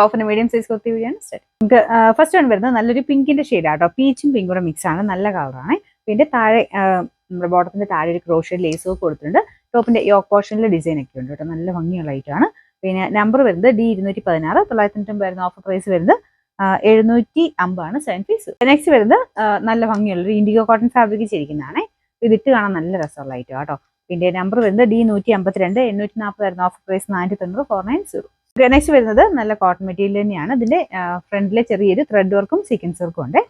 ഓഫറിന് medium size kurti വീഡിയോയാണ് start. നമുക്ക് first one വരുന്നത് നല്ലൊരു പിങ്കിന്റെ ഷെയ്ഡാട്ടോ. പീച്ചും പിങ്കും കൂടെ മിക്സ് ആണ്, നല്ല കളറാണ്. പിന്നെ താഴെ നമ്മുടെ ബോട്ടത്തിന്റെ താഴെ ഒരു ക്രോഷ്യ ലേസ് ഒക്കെ കൊടുത്തിട്ടുണ്ട്. ടോപ്പിന്റെ യോക്ക് പോർഷനിലെ ഡിസൈൻ ഒക്കെ ഉണ്ട് കേട്ടോ, നല്ല ഭംഗിയുള്ള ഐറ്റമാണ്. പിന്നെ നമ്പർ വരുന്നത് D216, 990 വരുന്ന ഓഫർ പ്രൈസ് വരുന്നത് 750 ആണ് 7 പീസ്. നെക്സ്റ്റ് വരുന്നത് നല്ല ഭംഗിയുള്ള ഒരു ഇൻഡിഗോ കോട്ടൺ ഫാബ്രിക് ചെയ്തിരിക്കുന്നതാണ്. ഇതിട്ട് കാണാൻ നല്ല രസമുള്ള ഐറ്റം കേട്ടോ. പിന്നെ നമ്പർ വരുന്നത് D152, 840 വരുന്ന ഓഫർ പ്രൈസ് 490 490. നെക്സ്റ്റ് വരുന്നത് നല്ല കോട്ടൺ മെറ്റീരിയൽ തന്നെയാണ്. ഇതിന്റെ ഫ്രണ്ടിലെ ചെറിയൊരു ത്രെഡ് വർക്കും സീക്വൻസ് വർക്കും ഉണ്ട്.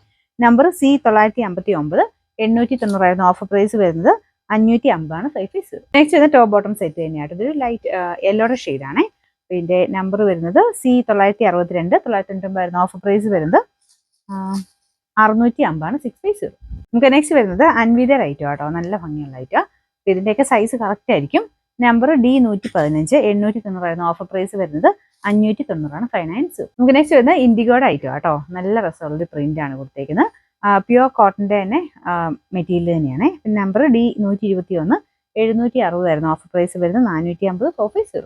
നമ്പർ C959, 890 ആയിരുന്നു ഓഫർ പ്രൈസ് വരുന്നത് 550 ആണ് 5 പീസ്. നെക്സ്റ്റ് വരുന്നത് ടോപ്പ് ബോട്ടം സെറ്റ് തന്നെയാണ്. ഇതൊരു ലൈറ്റ് യെല്ലോയുടെ ഷെയ്ഡാണ്. ഇതിന്റെ നമ്പർ വരുന്നത് C962, 990 ആയിരുന്നു ഓഫർ പ്രൈസ് വരുന്നത് 650 ആണ് 6 പീസ്. നമുക്ക് നെക്സ്റ്റ് വരുന്നത് അൻവിത ഐറ്റം കേട്ടോ, നല്ല ഭംഗിയുള്ള ഐറ്റം. ഇതിന്റെയൊക്കെ സൈസ് കറക്റ്റ് ആയിരിക്കും. നമ്പർ D115, 890 ആയിരുന്നു ഓഫർ പ്രൈസ് വരുന്നത് 590 ആണ് 590. നമുക്ക് നെക്സ്റ്റ് വരുന്നത് ഇൻഡിഗോയുടെ ഐറ്റം കേട്ടോ, നല്ല രസമുള്ളൊരു പ്രിന്റ് ആണ് കൊടുത്തേക്കുന്നത്. പ്യുവർ കോട്ടന്റെ തന്നെ മെറ്റീരിയൽ തന്നെയാണ്. പിന്നെ നമ്പർ D121, 760 ആയിരുന്നു ഓഫർ പ്രൈസ് വരുന്നത് 450 450.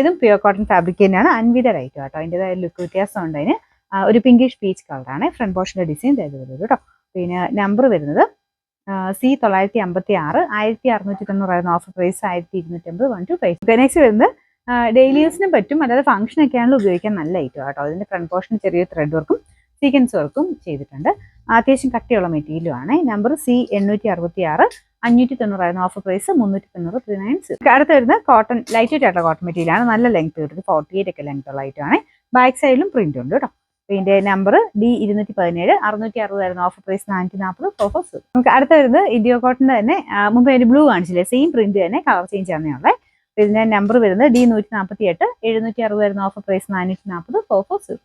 ഇതും പ്യുവർ കോട്ടൺ ഫാബ്രിക് തന്നെയാണ്. അൻവിത ഐറ്റം കേട്ടോ, അതിൻ്റെതായ ലുക്ക് വ്യത്യാസം ഉണ്ട്. അതിന് ഒരു പിങ്കിഷ് പീച്ച് കളറാണ്. ഫ്രണ്ട് പോർഷന്റെ ഡിസൈൻ ഇതുപോലെ കേട്ടോ. പിന്നെ നമ്പർ വരുന്നത് C956, 1690 ആയിരുന്നു ഓഫർ പ്രൈസ് 1250 1 to 5. നെക്സ്റ്റ് വരുന്നത് ഡെയിലി യൂസിനും പറ്റും, അതായത് ഫംഗ്ഷൻ ഒക്കെ ആണെങ്കിലും ഉപയോഗിക്കാൻ നല്ല ഐറ്റം കേട്ടോ. അതിന്റെ ഫ്രണ്ട് പോർഷൻ ചെറിയ ത്രെഡ് വർക്കും സീക്വൻസ് വർക്കും ചെയ്തിട്ടുണ്ട്. അത്യാവശ്യം കട്ടിയുള്ള മെറ്റീരിയലും ആണ്. നമ്പർ C866, 590 ആയിരുന്നു ഓഫർ പ്രൈസ് 390 390. അടുത്ത് വരുന്നത് കോട്ടൺ ലൈറ്റ് വെയിറ്റ് ആയിട്ടുള്ള കോട്ടൺ മെറ്റീരിയൽ ആണ്. നല്ല ലെങ്ത് കിട്ടും, 48 ഒക്കെ ലെങ്ത് ഉള്ള ഐറ്റമാണ്. ബാക്ക് സൈഡിലും പ്രിന്റ് ഉണ്ട് കേട്ടോ. ഇതിന്റെ നമ്പർ D217, 660 ആയിരുന്നു ഓഫർ പ്രൈസ് 440 440. നമുക്ക് അടുത്ത വരുന്നത് ഇൻഡിഗോ കോട്ടന്റെ തന്നെ മുമ്പ് അതിന്റെ ബ്ലൂ കാണിച്ചില്ലേ, സെയിം പ്രിന്റ് തന്നെ, കളർ ചേഞ്ച് ആണെന്നുള്ളത്. ഇതിന്റെ നമ്പർ വരുന്നത് D148, 760 ആയിരുന്നു ഓഫർ പ്രൈസ് 440 440.